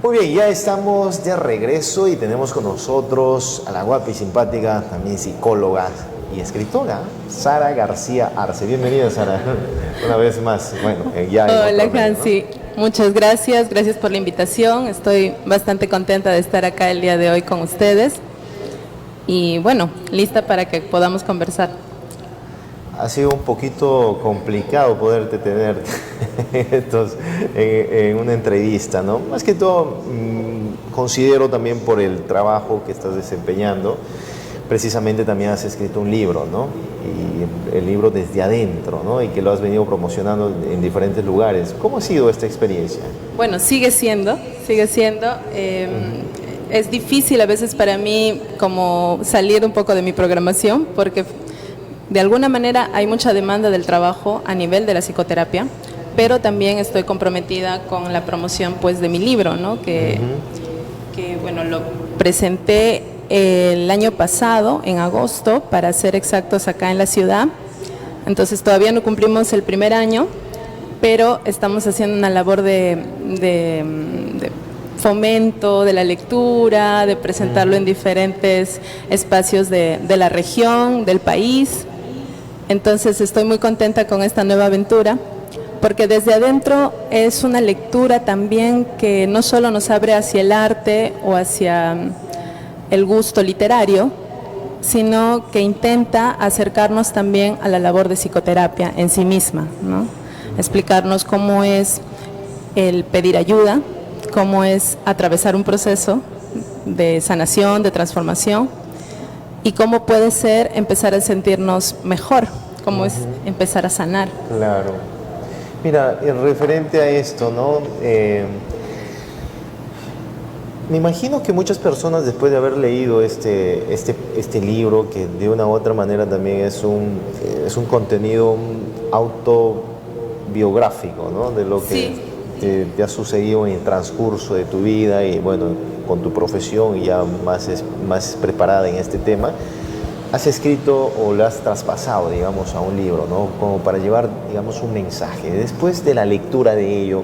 Muy bien, ya estamos de regreso y tenemos con nosotros a la guapa y simpática, también psicóloga y escritora, Sara García Arce. Bienvenida, Sara, una vez más. Bueno, ya hola, Hansi. Muchas gracias, gracias por la invitación. Estoy bastante contenta de estar acá el día de hoy con ustedes. Y bueno, lista para que podamos conversar. Ha sido un poquito complicado poderte tener en una entrevista, ¿no? Más que todo, considero también por el trabajo que estás desempeñando. Precisamente también has escrito un libro, ¿no? Y el libro Desde Adentro, ¿no? Y que lo has venido promocionando en diferentes lugares. ¿Cómo ha sido esta experiencia? Bueno, sigue siendo. Es difícil a veces para mí como salir un poco de mi programación, porque de alguna manera hay mucha demanda del trabajo a nivel de la psicoterapia, pero también estoy comprometida con la promoción pues de mi libro, ¿no? Que bueno, lo presenté el año pasado, en agosto, para ser exactos, acá en la ciudad. Entonces todavía no cumplimos el primer año, pero estamos haciendo una labor de fomento de la lectura, de presentarlo en diferentes espacios de la región, del país. Entonces estoy muy contenta con esta nueva aventura, porque Desde Adentro es una lectura también que no solo nos abre hacia el arte o hacia el gusto literario, sino que intenta acercarnos también a la labor de psicoterapia en sí misma, ¿no? Explicarnos cómo es el pedir ayuda, cómo es atravesar un proceso de sanación, de transformación, y cómo puede ser empezar a sentirnos mejor, cómo es empezar a sanar. Claro. Mira, en referente a esto, ¿no? Me imagino que muchas personas, después de haber leído este libro, que de una u otra manera también es un contenido autobiográfico, ¿no? De lo que te ha sucedido en el transcurso de tu vida y bueno, con tu profesión y ya más preparada en este tema, has escrito o lo has traspasado, digamos, a un libro, ¿no? Como para llevar, digamos, un mensaje. Después de la lectura de ello,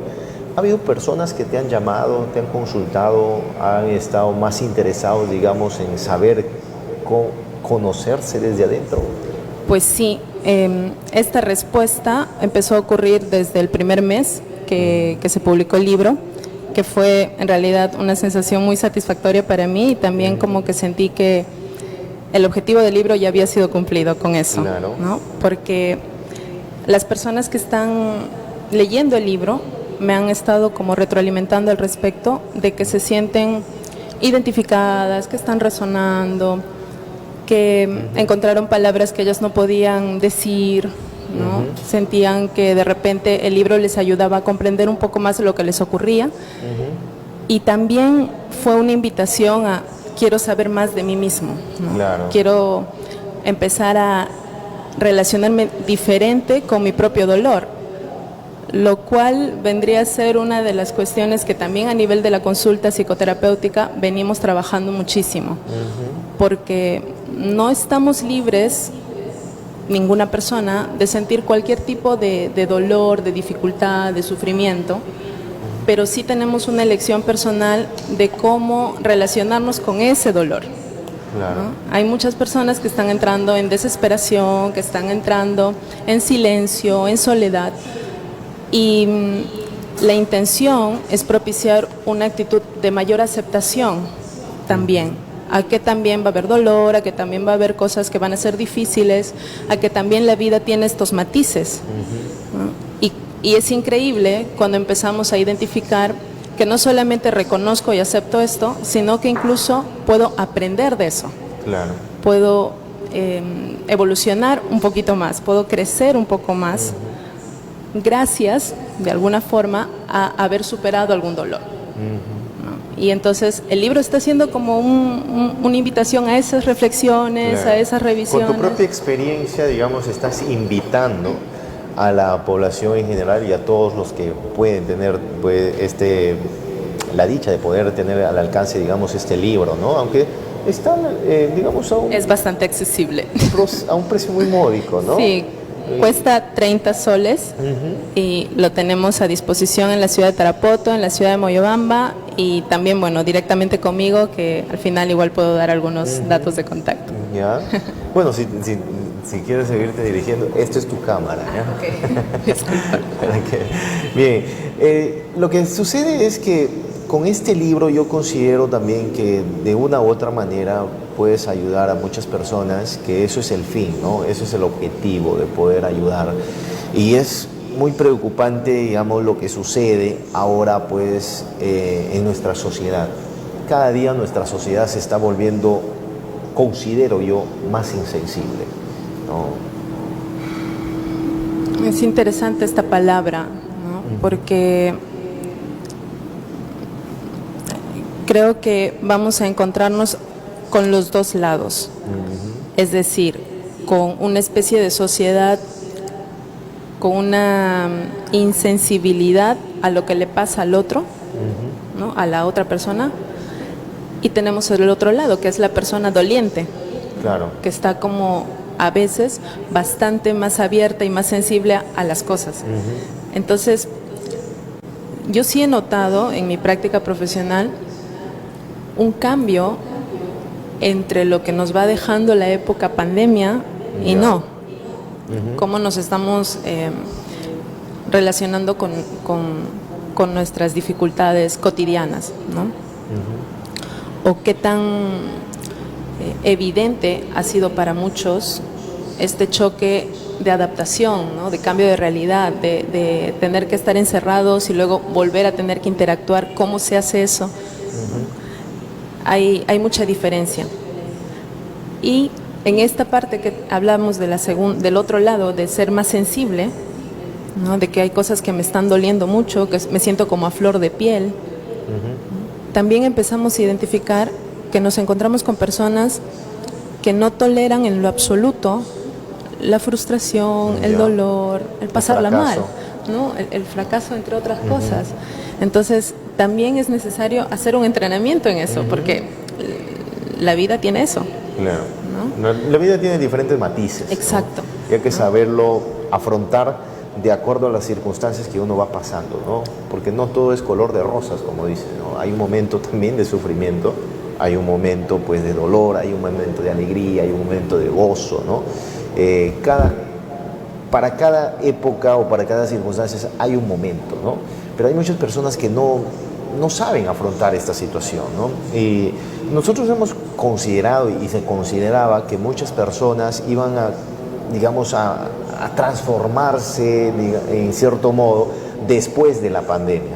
¿ha habido personas que te han llamado, te han consultado, han estado más interesados, digamos, en saber conocerse desde adentro? Pues sí, esta respuesta empezó a ocurrir desde el primer mes que se publicó el libro, que fue en realidad una sensación muy satisfactoria para mí, y también como que sentí que el objetivo del libro ya había sido cumplido con eso, claro, ¿no? Porque las personas que están leyendo el libro me han estado como retroalimentando al respecto de que se sienten identificadas, que están resonando, que encontraron palabras que ellos no podían decir, ¿no? Sentían que de repente el libro les ayudaba a comprender un poco más lo que les ocurría. Y también fue una invitación a quiero saber más de mí mismo, ¿no? Claro. Quiero empezar a relacionarme diferente con mi propio dolor, lo cual vendría a ser una de las cuestiones que también a nivel de la consulta psicoterapéutica venimos trabajando muchísimo, porque no estamos libres, ninguna persona, de sentir cualquier tipo de dolor, de dificultad, de sufrimiento, pero sí tenemos una elección personal de cómo relacionarnos con ese dolor. Claro. ¿No? Hay muchas personas que están entrando en desesperación, que están entrando en silencio, en soledad, y la intención es propiciar una actitud de mayor aceptación también, a que también va a haber dolor, a que también va a haber cosas que van a ser difíciles, a que también la vida tiene estos matices, ¿no? Y es increíble cuando empezamos a identificar que no solamente reconozco y acepto esto, sino que incluso puedo aprender de eso. Claro. Puedo evolucionar un poquito más, puedo crecer un poco más, gracias, de alguna forma, a haber superado algún dolor. ¿No? Y entonces el libro está siendo como una invitación a esas reflexiones, claro, a esas revisiones. Con tu propia experiencia, digamos, estás invitando a la población en general y a todos los que pueden tener la dicha de poder tener al alcance, digamos, este libro, ¿no? Aunque está, digamos, es bastante accesible. A un precio muy módico, ¿no? Sí. Cuesta 30 soles y lo tenemos a disposición en la ciudad de Tarapoto, en la ciudad de Moyobamba y también, bueno, directamente conmigo, que al final igual puedo dar algunos datos de contacto. Ya. Bueno, si quieres seguirte dirigiendo, esto es tu cámara. ¿Ya? Ok, disculpa. Bien, lo que sucede es que con este libro yo considero también que de una u otra manera puedes ayudar a muchas personas, que eso es el fin, ¿no? Eso es el objetivo, de poder ayudar. Y es muy preocupante, digamos, lo que sucede ahora, pues, en nuestra sociedad. Cada día nuestra sociedad se está volviendo, considero yo, más insensible, ¿no? Es interesante esta palabra, ¿no? Porque creo que vamos a encontrarnos con los dos lados, es decir, con una especie de sociedad con una insensibilidad a lo que le pasa al otro, ¿no? A la otra persona, y tenemos el otro lado, que es la persona doliente, claro, que está como a veces bastante más abierta y más sensible a las cosas. Entonces, yo sí he notado en mi práctica profesional un cambio entre lo que nos va dejando la época pandemia y no. Cómo nos estamos relacionando con nuestras dificultades cotidianas, ¿no? O qué tan evidente ha sido para muchos este choque de adaptación, ¿no? De cambio de realidad, de tener que estar encerrados y luego volver a tener que interactuar. ¿Cómo se hace eso? Hay mucha diferencia. Y en esta parte que hablamos de del otro lado, de ser más sensible, ¿no? De que hay cosas que me están doliendo mucho, que me siento como a flor de piel, también empezamos a identificar que nos encontramos con personas que no toleran en lo absoluto la frustración, el dolor, el pasarla mal, ¿no? El fracaso, entre otras cosas. Entonces, también es necesario hacer un entrenamiento en eso, porque la vida tiene eso. Claro. ¿No? La vida tiene diferentes matices. Exacto. ¿No? Y hay que saberlo afrontar de acuerdo a las circunstancias que uno va pasando, ¿no? Porque no todo es color de rosas, como dicen, ¿no? Hay un momento también de sufrimiento, hay un momento, pues, de dolor, hay un momento de alegría, hay un momento de gozo, ¿no? Para cada época o para cada circunstancia hay un momento, ¿no? Pero hay muchas personas que no saben afrontar esta situación, ¿no? Y nosotros hemos considerado y se consideraba que muchas personas iban a, digamos, a transformarse en cierto modo después de la pandemia,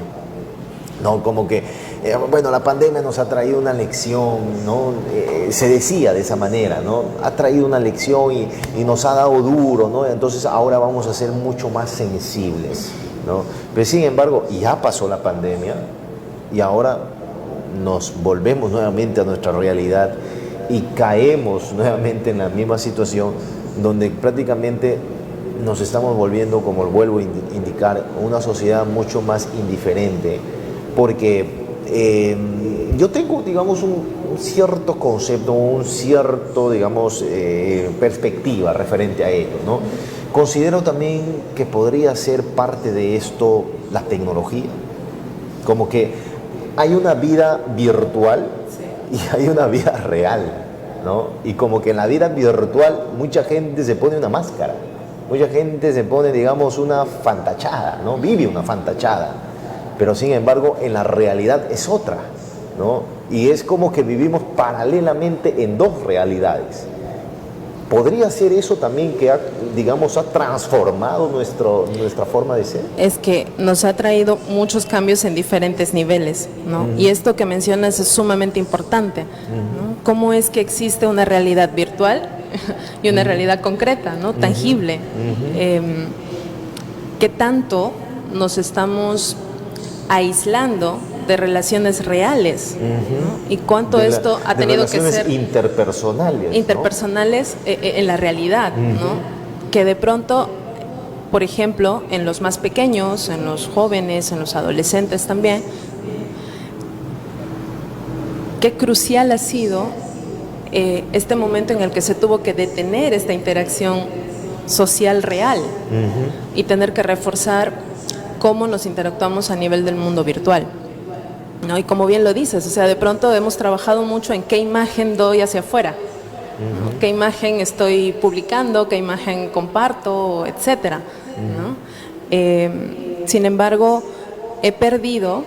¿no? Como que, bueno, la pandemia nos ha traído una lección, ¿no? Se decía de esa manera, ¿no? Ha traído una lección y nos ha dado duro, ¿no? Entonces ahora vamos a ser mucho más sensibles, ¿no? Pero sin embargo, ya pasó la pandemia y ahora nos volvemos nuevamente a nuestra realidad y caemos nuevamente en la misma situación donde prácticamente nos estamos volviendo, como vuelvo a indicar, una sociedad mucho más indiferente, porque yo tengo, digamos, un cierto concepto, un cierto, digamos, perspectiva referente a ello, ¿no? Considero también que podría ser parte de esto la tecnología, como que hay una vida virtual y hay una vida real, ¿no? Y como que en la vida virtual mucha gente se pone una máscara, mucha gente se pone, digamos, una fantachada, ¿no? Vive una fantachada, pero sin embargo en la realidad es otra, ¿no? Y es como que vivimos paralelamente en dos realidades. ¿Podría ser eso también que digamos, ha transformado nuestra forma de ser? Es que nos ha traído muchos cambios en diferentes niveles, ¿no? Y esto que mencionas es sumamente importante, ¿no? ¿Cómo es que existe una realidad virtual y una realidad concreta, ¿no? Tangible? ¿Qué tanto nos estamos aislando de relaciones reales, ¿no? Y cuánto esto ha tenido que ser interpersonales, ¿no? En la realidad, ¿no? Que de pronto, por ejemplo, en los más pequeños, en los jóvenes, en los adolescentes también, qué crucial ha sido este momento en el que se tuvo que detener esta interacción social real y tener que reforzar cómo nos interactuamos a nivel del mundo virtual, ¿no? Y como bien lo dices, o sea, de pronto hemos trabajado mucho en qué imagen doy hacia afuera, ¿no? Qué imagen estoy publicando, qué imagen comparto, etcétera, ¿no? Sin embargo, he perdido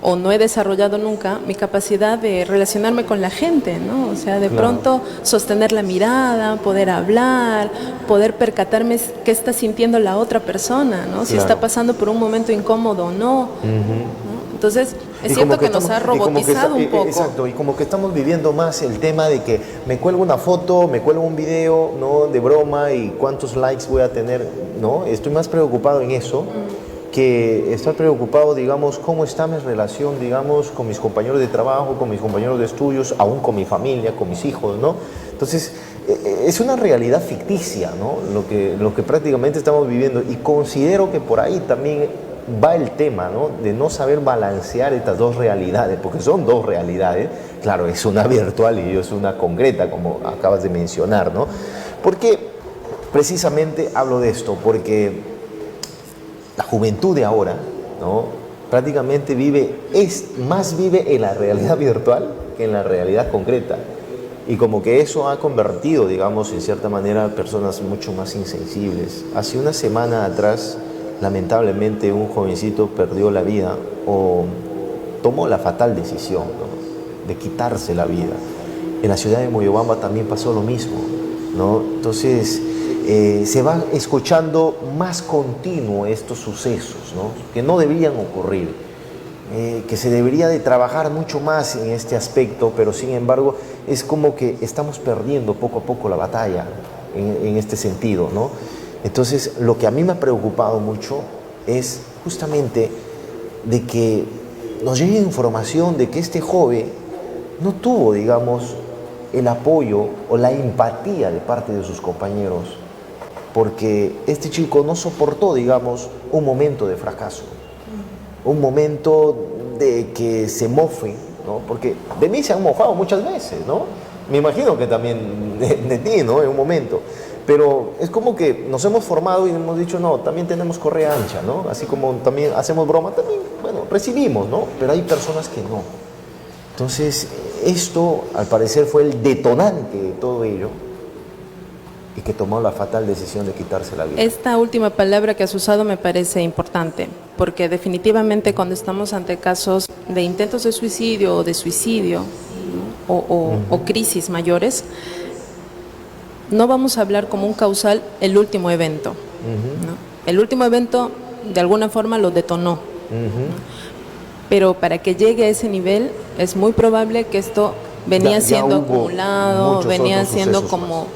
o no he desarrollado nunca mi capacidad de relacionarme con la gente, ¿no? O sea, de pronto sostener la mirada, poder hablar, poder percatarme qué está sintiendo la otra persona, ¿no? Si está pasando por un momento incómodo o no, ¿no? Entonces, es cierto que nos ha robotizado un poco. Exacto, y como que estamos viviendo más el tema de que me cuelgo una foto, me cuelgo un video, ¿no? De broma y cuántos likes voy a tener, ¿no? Estoy más preocupado en eso que estar preocupado, digamos, cómo está mi relación, digamos, con mis compañeros de trabajo, con mis compañeros de estudios, aún con mi familia, con mis hijos, ¿no? Entonces, es una realidad ficticia, ¿no? Lo que prácticamente estamos viviendo, y considero que por ahí también va el tema, ¿no? De no saber balancear estas dos realidades, porque son dos realidades. Claro, es una virtual y es una concreta, como acabas de mencionar, ¿no? Porque precisamente hablo de esto, porque la juventud de ahora, ¿no? Prácticamente más vive en la realidad virtual que en la realidad concreta. Y como que eso ha convertido, digamos, en cierta manera, a personas mucho más insensibles. Hace una semana atrás, lamentablemente, un jovencito perdió la vida o tomó la fatal decisión, ¿no? De quitarse la vida. En la ciudad de Moyobamba también pasó lo mismo, ¿no? Entonces, se van escuchando más continuo estos sucesos, ¿no? Que no deberían ocurrir, que se debería de trabajar mucho más en este aspecto, pero sin embargo es como que estamos perdiendo poco a poco la batalla en este sentido, ¿no? Entonces, lo que a mí me ha preocupado mucho es justamente de que nos llegue información de que este joven no tuvo, digamos, el apoyo o la empatía de parte de sus compañeros, porque este chico no soportó, digamos, un momento de fracaso, un momento de que se mofe, ¿no? Porque de mí se han mofado muchas veces, ¿no? Me imagino que también de ti, ¿no? En un momento. Pero es como que nos hemos formado y hemos dicho, no, también tenemos correa ancha, ¿no? Así como también hacemos broma, también, bueno, recibimos, ¿no? Pero hay personas que no. Entonces, esto, al parecer, fue el detonante de todo ello, y que tomó la fatal decisión de quitarse la vida. Esta última palabra que has usado me parece importante, porque definitivamente cuando estamos ante casos de intentos de suicidio o de suicidio, ¿no? o crisis mayores, no vamos a hablar como un causal el último evento, ¿no? El último evento de alguna forma lo detonó, ¿no? Pero para que llegue a ese nivel es muy probable que esto venía siendo acumulado, venía siendo como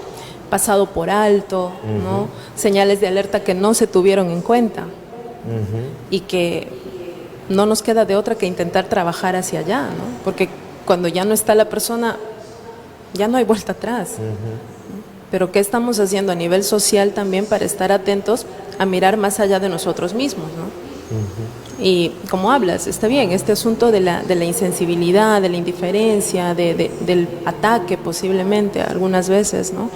pasado por alto, ¿no? Señales de alerta que no se tuvieron en cuenta, y que no nos queda de otra que intentar trabajar hacia allá, ¿no? Porque cuando ya no está la persona, ya no hay vuelta atrás. Pero ¿qué estamos haciendo a nivel social también para estar atentos a mirar más allá de nosotros mismos, ¿no? Y como hablas, está bien, este asunto de la insensibilidad, de la indiferencia, del ataque posiblemente algunas veces, ¿no?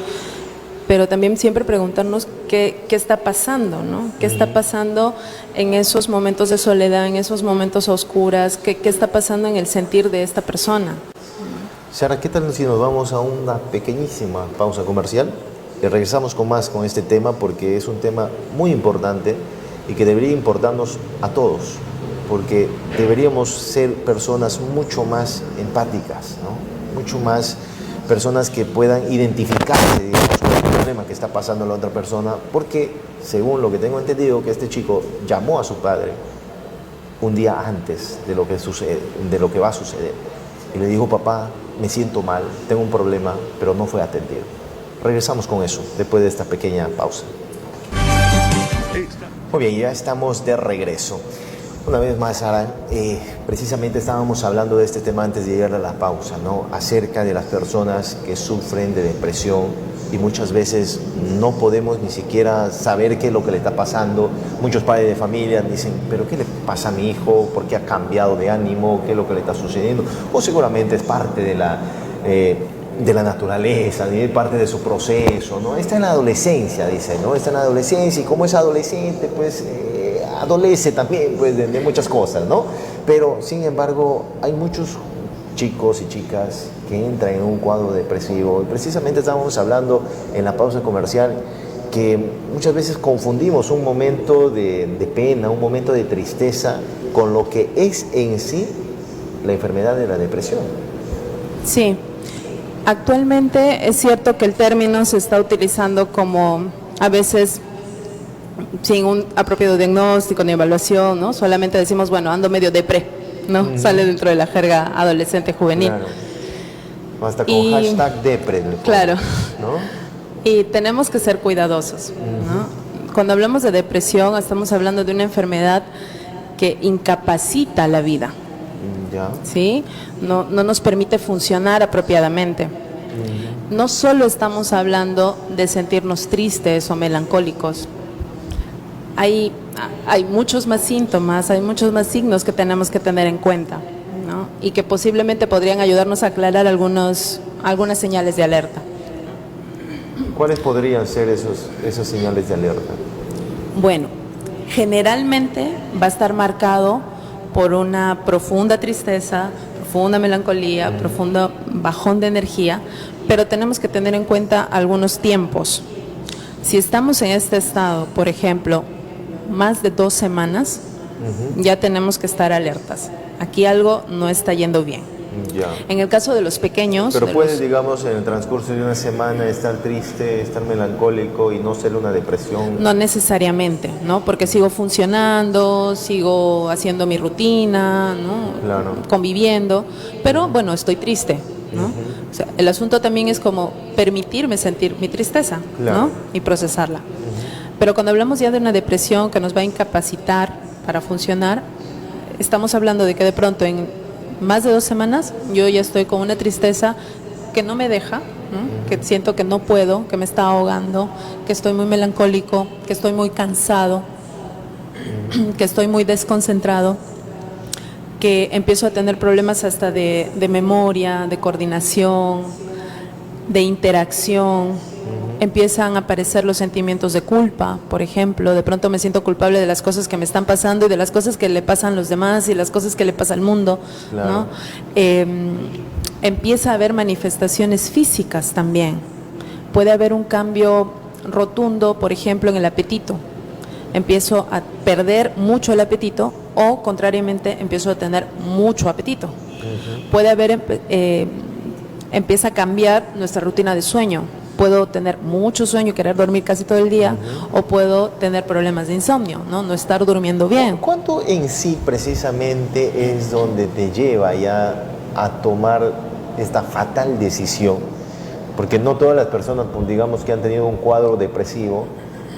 Pero también siempre preguntarnos qué está pasando, ¿no? ¿Qué está pasando en esos momentos de soledad, en esos momentos oscuras? ¿Qué está pasando en el sentir de esta persona? Sara, ¿qué tal si nos vamos a una pequeñísima pausa comercial y regresamos con más con este tema, porque es un tema muy importante y que debería importarnos a todos, porque deberíamos ser personas mucho más empáticas, ¿no? Mucho más personas que puedan identificarse, digamos, con el problema que está pasando a la otra persona, porque según lo que tengo entendido, que este chico llamó a su padre un día antes de lo que sucede, de lo que va a suceder, y le dijo: papá, me siento mal, tengo un problema, pero no fue atendido. Regresamos con eso después de esta pequeña pausa. Muy bien, ya estamos de regreso. Una vez más, Sara, precisamente estábamos hablando de este tema antes de llegar a la pausa, ¿no? Acerca de las personas que sufren de depresión y muchas veces no podemos ni siquiera saber qué es lo que le está pasando. Muchos padres de familia dicen: ¿pero qué le pasa a mi hijo? ¿Por qué ha cambiado de ánimo? ¿Qué es lo que le está sucediendo? O seguramente es parte de de la naturaleza, de parte de su proceso, ¿no? Está en la adolescencia, dice, ¿no? Está en la adolescencia y como es adolescente, pues adolece también pues, de muchas cosas, ¿no? Pero, sin embargo, hay muchos chicos y chicas que entran en un cuadro depresivo. Y precisamente estábamos hablando en la pausa comercial que muchas veces confundimos un momento de pena, un momento de tristeza con lo que es en sí la enfermedad de la depresión. Sí, actualmente es cierto que el término se está utilizando como a veces sin un apropiado diagnóstico ni evaluación, ¿no? Solamente decimos, bueno, ando medio depre, ¿no? Sale dentro de la jerga adolescente juvenil. Claro. Hasta con hashtag depre. Claro. ¿No? Y tenemos que ser cuidadosos, ¿no? Cuando hablamos de depresión, estamos hablando de una enfermedad que incapacita la vida. Ya. ¿Sí? No nos permite funcionar apropiadamente. No solo estamos hablando de sentirnos tristes o melancólicos. Hay muchos más síntomas, hay muchos más signos que tenemos que tener en cuenta, ¿no? Y que posiblemente podrían ayudarnos a aclarar algunas señales de alerta. ¿Cuáles podrían ser esas señales de alerta? Bueno, generalmente va a estar marcado por una profunda tristeza, profunda melancolía, profundo bajón de energía, pero tenemos que tener en cuenta algunos tiempos. Si estamos en este estado, por ejemplo, más de 2 semanas, ya tenemos que estar alertas. Aquí algo no está yendo bien. Ya. En el caso de los pequeños... Pero puede, digamos, en el transcurso de una semana estar triste, estar melancólico y no ser una depresión. No necesariamente, ¿no? Porque sigo funcionando, sigo haciendo mi rutina, ¿no? Claro. Conviviendo, pero bueno, estoy triste, ¿no? O sea, el asunto también es como permitirme sentir mi tristeza, claro, ¿no? Y procesarla. Pero cuando hablamos ya de una depresión que nos va a incapacitar para funcionar, estamos hablando de que de pronto en más de 2 semanas yo ya estoy con una tristeza que no me deja, ¿no? Que siento que no puedo, que me está ahogando, que estoy muy melancólico, que estoy muy cansado, que estoy muy desconcentrado, que empiezo a tener problemas hasta de memoria, de coordinación, de interacción. Empiezan a aparecer los sentimientos de culpa, por ejemplo, de pronto me siento culpable de las cosas que me están pasando y de las cosas que le pasan a los demás y las cosas que le pasa al mundo, claro, ¿no? Empieza a haber manifestaciones físicas también. Puede haber un cambio rotundo, por ejemplo, en el apetito. Empiezo a perder mucho el apetito o, contrariamente, empiezo a tener mucho apetito. Puede haber, empieza a cambiar nuestra rutina de sueño. Puedo tener mucho sueño y querer dormir casi todo el día, o puedo tener problemas de insomnio, no estar durmiendo bien. ¿Cuánto en sí precisamente es donde te lleva ya a tomar esta fatal decisión? Porque no todas las personas, pues, digamos, que han tenido un cuadro depresivo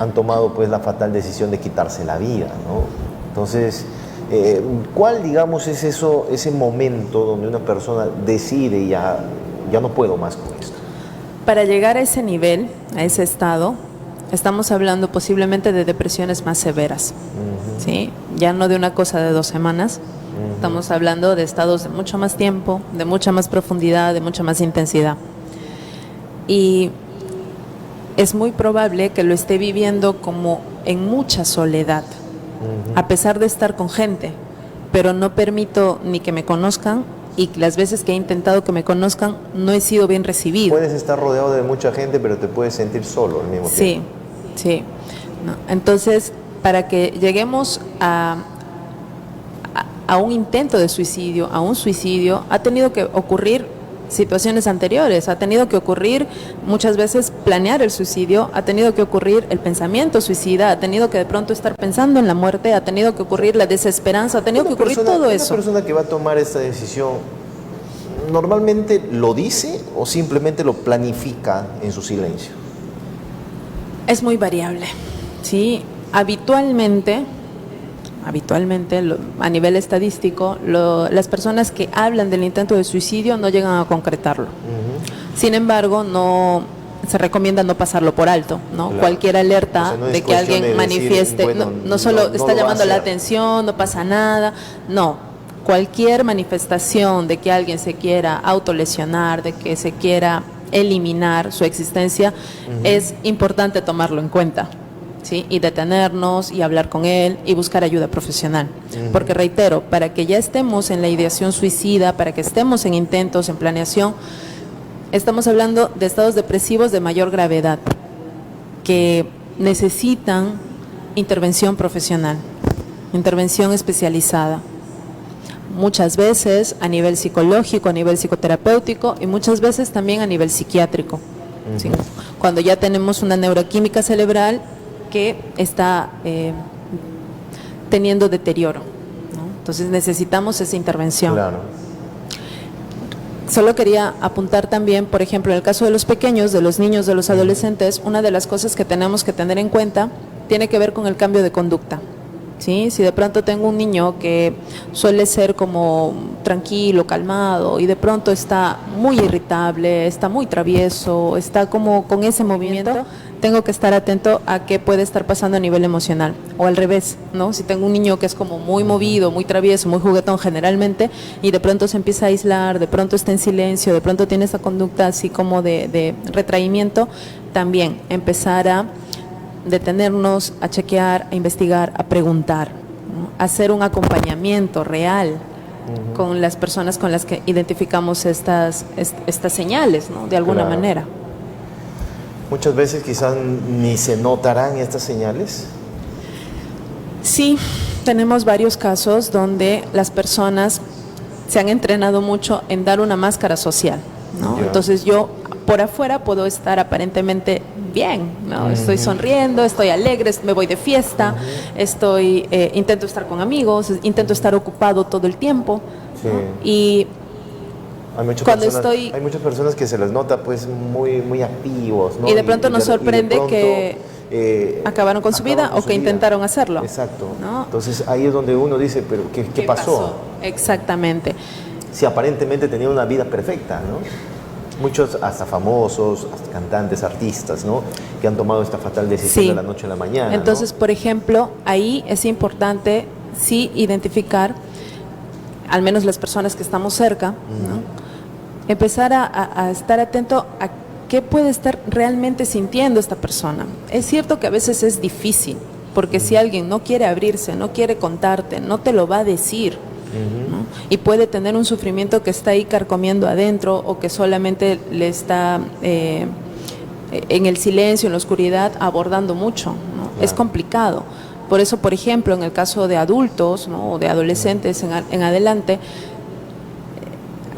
han tomado pues la fatal decisión de quitarse la vida, ¿no? Entonces, ¿cuál, digamos, es ese momento donde una persona decide ya no puedo más con esto? Para llegar a ese nivel, a ese estado, estamos hablando posiblemente de depresiones más severas, ¿sí? Ya no de una cosa de 2 semanas, estamos hablando de estados de mucho más tiempo, de mucha más profundidad, de mucha más intensidad. Y es muy probable que lo esté viviendo como en mucha soledad, a pesar de estar con gente, pero no permito ni que me conozcan, y las veces que he intentado que me conozcan no he sido bien recibido. Puedes estar rodeado de mucha gente, pero te puedes sentir solo al mismo tiempo. Sí. No. Entonces, para que lleguemos a un intento de suicidio, a un suicidio, ha tenido que ocurrir situaciones anteriores, ha tenido que ocurrir muchas veces planear el suicidio, ha tenido que ocurrir el pensamiento suicida, ha tenido que de pronto estar pensando en la muerte, ha tenido que ocurrir la desesperanza, ha tenido que ocurrir todo eso. ¿Una persona que va a tomar esta decisión normalmente lo dice o simplemente lo planifica en su silencio? Es muy variable, ¿sí? Habitualmente, a nivel estadístico, las personas que hablan del intento de suicidio no llegan a concretarlo. Sin embargo, se recomienda no pasarlo por alto, ¿no? Claro. Cualquier alerta, o sea, no de que alguien de manifieste, decir, bueno, no solo está llamando la atención, no pasa nada, no. cualquier manifestación de que alguien se quiera autolesionar, de que se quiera eliminar su existencia, es importante tomarlo en cuenta, ¿sí? Y detenernos y hablar con él y buscar ayuda profesional. Porque reitero, para que ya estemos en la ideación suicida, para que estemos en intentos, en planeación, estamos hablando de estados depresivos de mayor gravedad que necesitan intervención profesional, intervención especializada. Muchas veces a nivel psicológico, a nivel psicoterapéutico y muchas veces también a nivel psiquiátrico. ¿Sí? Cuando ya tenemos una neuroquímica cerebral que está teniendo deterioro, ¿no? Entonces necesitamos esa intervención. Claro. Solo quería apuntar también, por ejemplo, en el caso de los pequeños, de los niños, de los adolescentes, una de las cosas que tenemos que tener en cuenta tiene que ver con el cambio de conducta. ¿Sí? Si de pronto tengo un niño que suele ser como tranquilo, calmado y de pronto está muy irritable, está muy travieso, está como con ese movimiento, tengo que estar atento a qué puede estar pasando a nivel emocional o al revés, ¿no? Si tengo un niño que es como muy movido, muy travieso, muy juguetón generalmente y de pronto se empieza a aislar, de pronto está en silencio, de pronto tiene esa conducta así como de retraimiento, también empezar a detenernos, a chequear, a investigar, a preguntar, ¿no? Hacer un acompañamiento real con las personas con las que identificamos estas señales, ¿no? De alguna manera. Muchas veces quizás ni se notarán estas señales. Sí, tenemos varios casos donde las personas se han entrenado mucho en dar una máscara social, ¿no? Entonces yo por afuera puedo estar aparentemente bien, ¿no? Estoy sonriendo, estoy alegre, me voy de fiesta, intento estar con amigos, intento estar ocupado todo el tiempo, ¿no? Y hay muchas personas que se les nota pues muy activos, ¿no? Y de pronto nos sorprende que acabaron con su vida o que intentaron hacerlo. Exacto, ¿no? Entonces ahí es donde uno dice, pero ¿qué pasó? Exactamente. Si aparentemente tenía una vida perfecta, ¿no? Muchos hasta famosos, hasta cantantes, artistas, ¿no? Que han tomado esta fatal decisión de la noche a la mañana. Entonces, ¿no? por ejemplo, ahí es importante sí identificar, al menos las personas que estamos cerca, ¿no? Empezar a estar atento a qué puede estar realmente sintiendo esta persona. Es cierto que a veces es difícil, porque si alguien no quiere abrirse, no quiere contarte, no te lo va a decir, ¿no? Y puede tener un sufrimiento que está ahí carcomiendo adentro o que solamente le está en el silencio, en la oscuridad, abordando mucho, ¿no? Claro. Es complicado. Por eso, por ejemplo, en el caso de adultos, ¿no? O de adolescentes en adelante,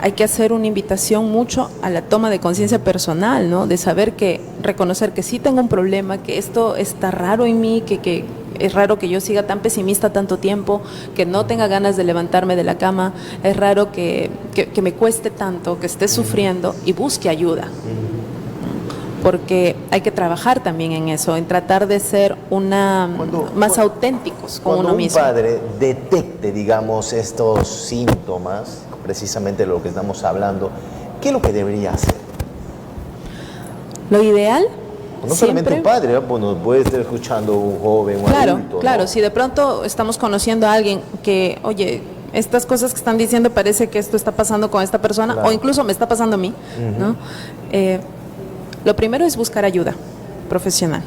hay que hacer una invitación mucho a la toma de conciencia personal, ¿no? De saber reconocer que sí tengo un problema, que esto está raro en mí, que es raro que yo siga tan pesimista tanto tiempo, que no tenga ganas de levantarme de la cama, es raro que me cueste tanto, que esté sufriendo y busque ayuda. Porque hay que trabajar también en eso, en tratar de ser más auténticos con uno mismo. Cuando un padre detecte, digamos, estos síntomas, precisamente de lo que estamos hablando, ¿qué es lo que debería hacer? Lo ideal, no solamente un padre, ¿no? Bueno, puede estar escuchando un joven, un adulto, Claro, ¿no? Si de pronto estamos conociendo a alguien que, oye, estas cosas que están diciendo parece que esto está pasando con esta persona, o incluso me está pasando a mí, ¿no? Lo primero es buscar ayuda profesional.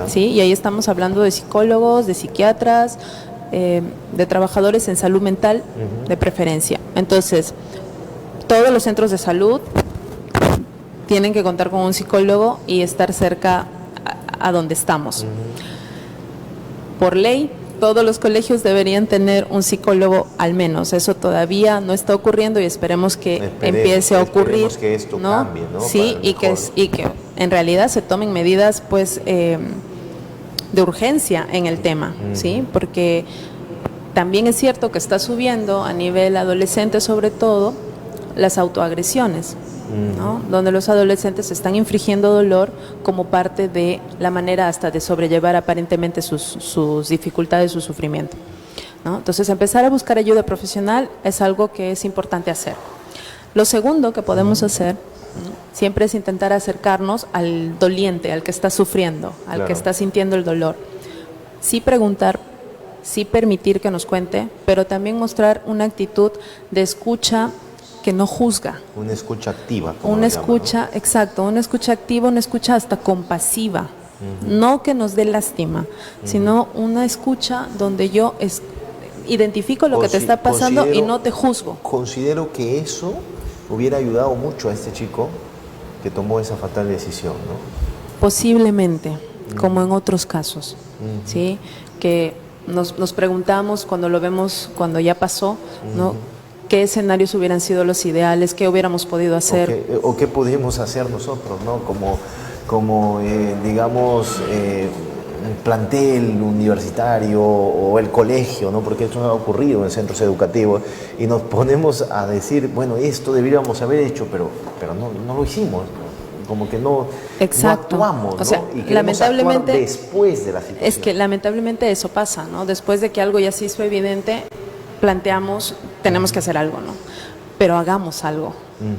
¿Sí? Y ahí estamos hablando de psicólogos, de psiquiatras, de trabajadores en salud mental, de preferencia. Entonces, todos los centros de salud tienen que contar con un psicólogo y estar cerca a donde estamos. Por ley, todos los colegios deberían tener un psicólogo al menos. Eso todavía no está ocurriendo y esperemos que empiece a ocurrir. Esperemos que esto ¿no? cambie, ¿no? Sí, y que en realidad se tomen medidas pues de urgencia en el tema, ¿sí? Porque también es cierto que está subiendo a nivel adolescente sobre todo las autoagresiones, ¿no? Donde los adolescentes están infligiendo dolor como parte de la manera hasta de sobrellevar aparentemente sus dificultades, su sufrimiento, ¿no? Entonces empezar a buscar ayuda profesional es algo que es importante hacer. Lo segundo que podemos hacer siempre es intentar acercarnos al doliente, al que está sufriendo, al que está sintiendo el dolor. Sí preguntar sí permitir que nos cuente, pero también mostrar una actitud de escucha que no juzga. Una escucha activa. Como Una lo llaman, escucha, exacto, una escucha activa, una escucha hasta compasiva. No que nos dé lástima, sino una escucha donde yo identifico lo que te está pasando y no te juzgo. Considero que eso hubiera ayudado mucho a este chico que tomó esa fatal decisión, ¿no? Posiblemente, como en otros casos, ¿sí? Que nos preguntamos cuando lo vemos, cuando ya pasó, ¿no? ¿Qué escenarios hubieran sido los ideales? ¿Qué hubiéramos podido hacer? O qué pudimos hacer nosotros, ¿no? Como digamos, plantel universitario o el colegio, ¿no? Porque esto no ha ocurrido en centros educativos y nos ponemos a decir, bueno, esto deberíamos haber hecho, pero no lo hicimos, como que no actuamos, ¿no? O sea, y lamentablemente, actuar después de la situación. es que lamentablemente eso pasa, ¿no? Después de que algo ya se hizo evidente, planteamos, tenemos que hacer algo, ¿no? Pero hagamos algo,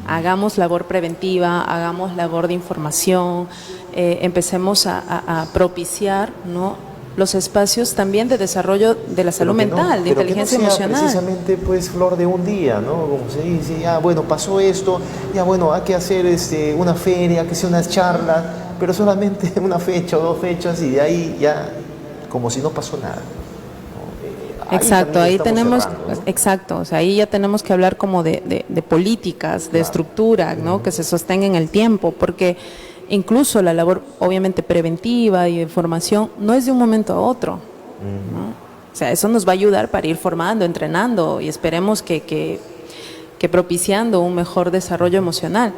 hagamos labor preventiva, hagamos labor de información, empecemos a propiciar, ¿no?, los espacios también de desarrollo de la salud mental, de inteligencia emocional. Precisamente, pues, flor de un día, ¿no? Como se dice, ya, bueno, pasó esto, ya, bueno, hay que hacer una feria, que sea unas charlas, pero solamente una fecha o 2 fechas y de ahí ya, como si no pasó nada. Exacto, ahí tenemos, cerrando, ¿no? exacto, o sea, ahí ya tenemos que hablar como de políticas, de estructura, ¿no? Que se sostenga en el tiempo, porque incluso la labor, obviamente, preventiva y de formación no es de un momento a otro, ¿no? O sea, eso nos va a ayudar para ir formando, entrenando y esperemos que propiciando un mejor desarrollo emocional,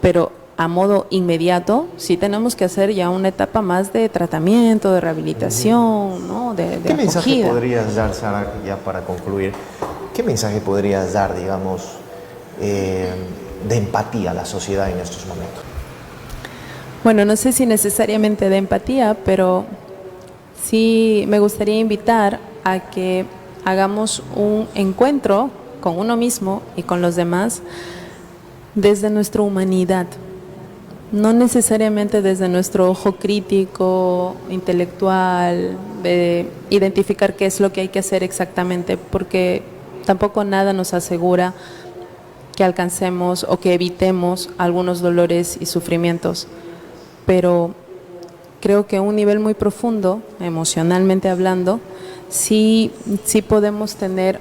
pero a modo inmediato sí tenemos que hacer ya una etapa más de tratamiento, de rehabilitación, ¿no? De ¿Qué mensaje acogida. podrías dar, Sara, ya para concluir? ¿Qué mensaje podrías dar, digamos, de empatía a la sociedad en estos momentos? Bueno, no sé si necesariamente de empatía, pero sí me gustaría invitar a que hagamos un encuentro con uno mismo y con los demás desde nuestra humanidad, no necesariamente desde nuestro ojo crítico, intelectual, de identificar qué es lo que hay que hacer exactamente, porque tampoco nada nos asegura que alcancemos o que evitemos algunos dolores y sufrimientos. Pero creo que a un nivel muy profundo, emocionalmente hablando, sí podemos tener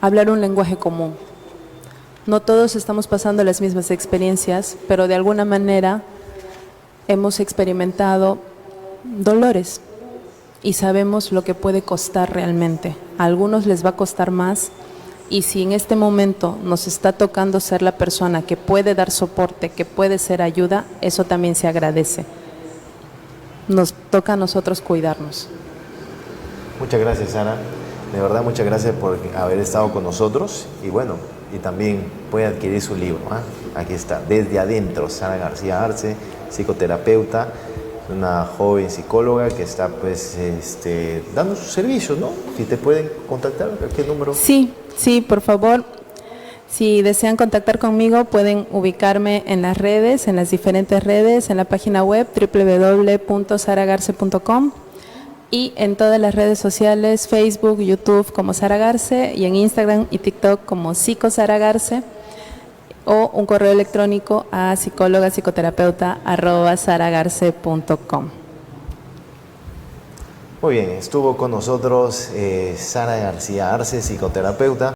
hablar un lenguaje común. No todos estamos pasando las mismas experiencias, pero de alguna manera hemos experimentado dolores y sabemos lo que puede costar realmente. A algunos les va a costar más. Y si en este momento nos está tocando ser la persona que puede dar soporte, que puede ser ayuda, eso también se agradece. Nos toca a nosotros cuidarnos. Muchas gracias, Sara. De verdad, muchas gracias por haber estado con nosotros. Y bueno, y también puede adquirir su libro, ¿eh? Aquí está, Desde Adentro, Sara García Arce, psicoterapeuta, una joven psicóloga que está pues dando sus servicios, ¿no? Si te pueden contactar, ¿a qué número? Sí, por favor. Si desean contactar conmigo, pueden ubicarme en las redes, en las diferentes redes, en la página web www.saragarce.com y en todas las redes sociales, Facebook, YouTube como Sara Garce y en Instagram y TikTok como psicosaragarce, o un correo electrónico a psicóloga-psicoterapeuta@saragarce.com. Muy bien, estuvo con nosotros Sara García Arce, psicoterapeuta.